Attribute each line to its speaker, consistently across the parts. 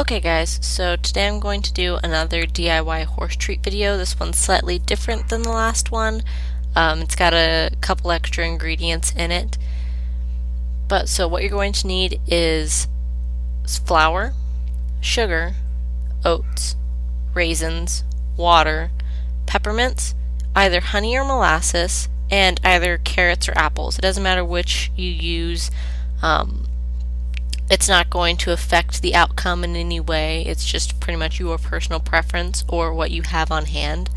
Speaker 1: Okay guys, so today I'm going to do another DIY horse treat video. This one's slightly different than the last one. It's got a couple extra ingredients in it. So what you're going to need is flour, sugar, oats, raisins, water, peppermints, either honey or molasses, and either carrots or apples. It doesn't matter which you use. It's not going to affect the outcome in any way. It's just pretty much your personal preference or what you have on hand.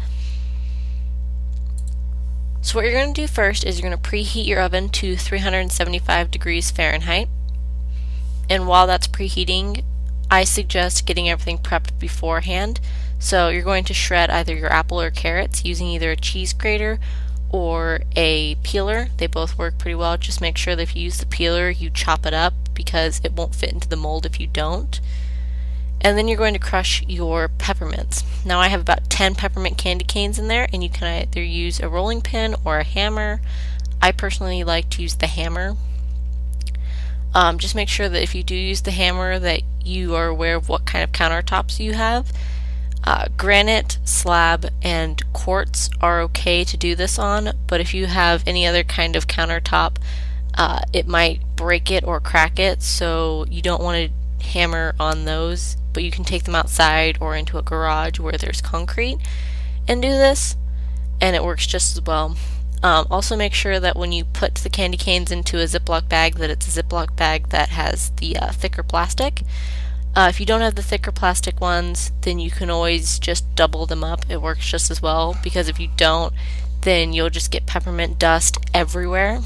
Speaker 1: So what you're going to do first is you're going to preheat your oven to 375 degrees Fahrenheit. And while that's preheating, I suggest getting everything prepped beforehand. So you're going to shred either your apple or carrots using either a cheese grater or a peeler. They both work pretty well. Just make sure that if you use the peeler, you chop it up because it won't fit into the mold if you don't. And then you're going to crush your peppermints. Now I have about 10 peppermint candy canes in there, and you can either use a rolling pin or a hammer. I personally like to use the hammer. Just make sure that if you do use the hammer that you are aware of what kind of countertops you have. Granite, slab, and quartz are okay to do this on, but if you have any other kind of countertop, it might break it or crack it, so you don't want to hammer on those, but you can take them outside or into a garage where there's concrete and do this, and it works just as well. Also make sure that when you put the candy canes into a Ziploc bag, that it's a Ziploc bag that has the thicker plastic. If you don't have the thicker plastic ones, then you can always just double them up. It works just as well, because if you don't, then you'll just get peppermint dust everywhere.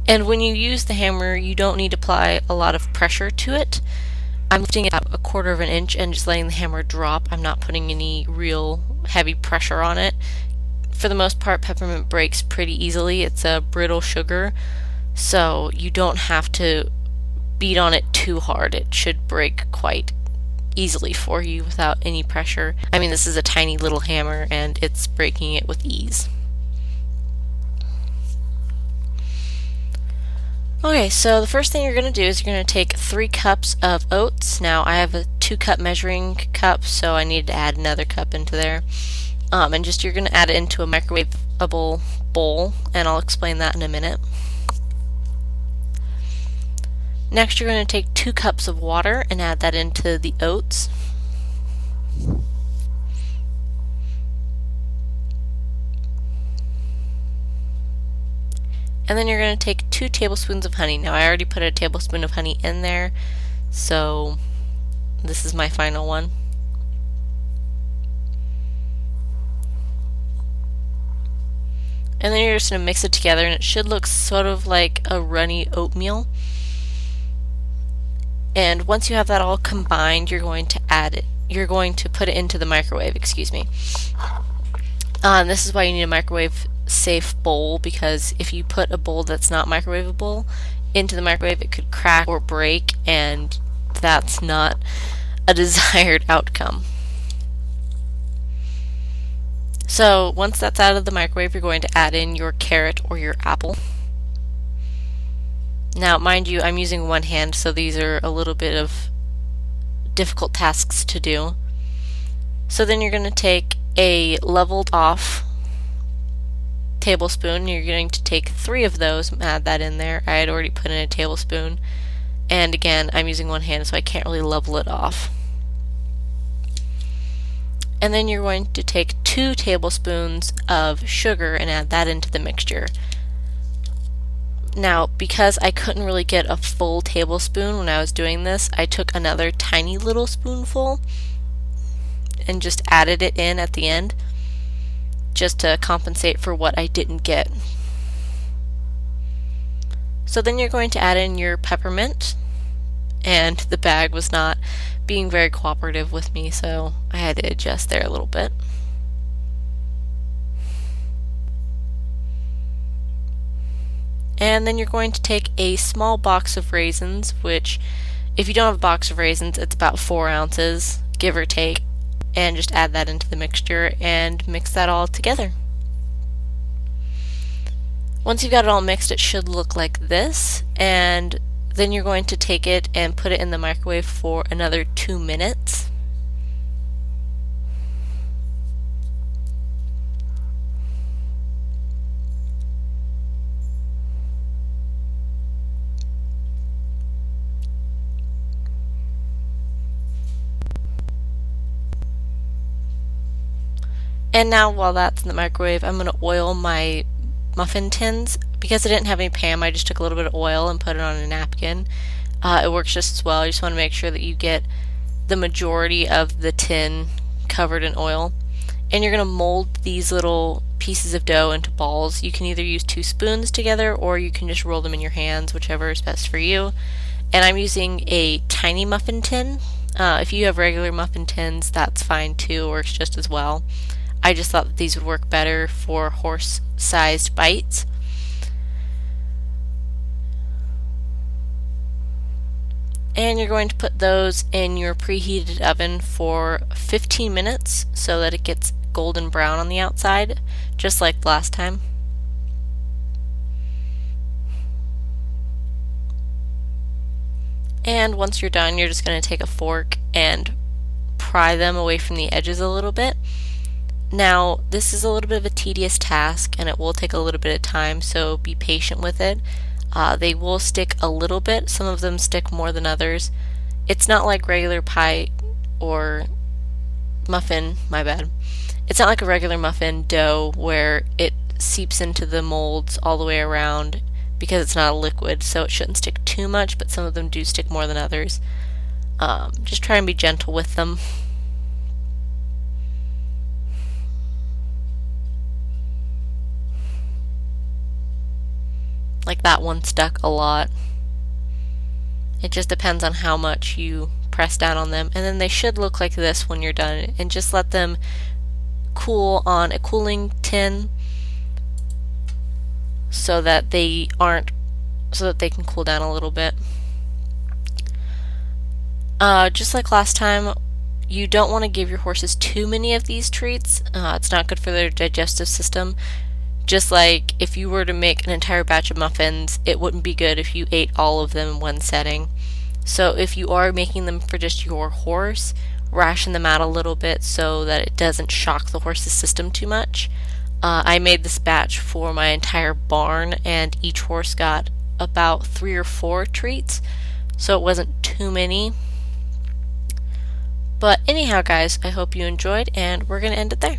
Speaker 1: And when you use the hammer, you don't need to apply a lot of pressure to it. I'm lifting it up 1/4 of an inch and just letting the hammer drop. I'm not putting any real heavy pressure on it. For the most part, peppermint breaks pretty easily. It's a brittle sugar, so you don't have to beat on it too hard. It should break quite easily for you without any pressure. I mean, this is a tiny little hammer and it's breaking it with ease. Okay, so the first thing you're going to do is you're going to take 3 cups of oats. Now I have a 2-cup measuring cup, so I need to add another cup into there. And you're going to add it into a microwavable bowl, and I'll explain that in a minute. Next, you're going to take 2 cups of water and add that into the oats. And then you're going to take 2 tablespoons of honey. Now I already put a tablespoon of honey in there, so this is my final one. And then you're just going to mix it together, and it should look sort of like a runny oatmeal. And once you have that all combined, you're going to add it. You're going to put it into the microwave, excuse me. This is why you need a microwave safe bowl, because if you put a bowl that's not microwavable into the microwave, it could crack or break, and that's not a desired outcome. So once that's out of the microwave, you're going to add in your carrot or your apple. Now mind you, I'm using one hand, so these are a little bit of difficult tasks to do. So then you're going to take a leveled off tablespoon. You're going to take 3 of those and add that in there. I had already put in a tablespoon, and again, I'm using one hand, so I can't really level it off. And then you're going to take 2 tablespoons of sugar and add that into the mixture. Now, because I couldn't really get a full tablespoon when I was doing this, I took another tiny little spoonful and just added it in at the end, just to compensate for what I didn't get. So then you're going to add in your peppermint, and the bag was not being very cooperative with me, so I had to adjust there a little bit. And then you're going to take a small box of raisins, which if you don't have a box of raisins, it's about 4 ounces, give or take, and just add that into the mixture and mix that all together. Once you've got it all mixed, it should look like this, and then you're going to take it and put it in the microwave for another 2 minutes. And now while that's in the microwave, I'm going to oil my muffin tins. Because I didn't have any Pam, I just took a little bit of oil and put it on a napkin. It works just as well. You just want to make sure that you get the majority of the tin covered in oil. And you're going to mold these little pieces of dough into balls. You can either use 2 spoons together or you can just roll them in your hands, whichever is best for you. And I'm using a tiny muffin tin. If you have regular muffin tins, that's fine too, works just as well. I just thought that these would work better for horse-sized bites. And you're going to put those in your preheated oven for 15 minutes so that it gets golden brown on the outside, just like last time. And once you're done, you're just going to take a fork and pry them away from the edges a little bit. Now, this is a little bit of a tedious task and it will take a little bit of time, so be patient with it. They will stick a little bit. Some of them stick more than others. It's not like regular pie or muffin, my bad. It's not like a regular muffin dough where it seeps into the molds all the way around because it's not a liquid, so it shouldn't stick too much, but some of them do stick more than others. Just try and be gentle with them. Like that one stuck a lot. It just depends on how much you press down on them, and then they should look like this when you're done, and just let them cool on a cooling tin so that they can cool down a little bit. Just like last time, you don't want to give your horses too many of these treats. It's not good for their digestive system. Just like if you were to make an entire batch of muffins, it wouldn't be good if you ate all of them in one setting. So if you are making them for just your horse, ration them out a little bit so that it doesn't shock the horse's system too much. I made this batch for my entire barn and each horse got about 3 or 4 treats, so it wasn't too many. But anyhow guys, I hope you enjoyed and we're going to end it there.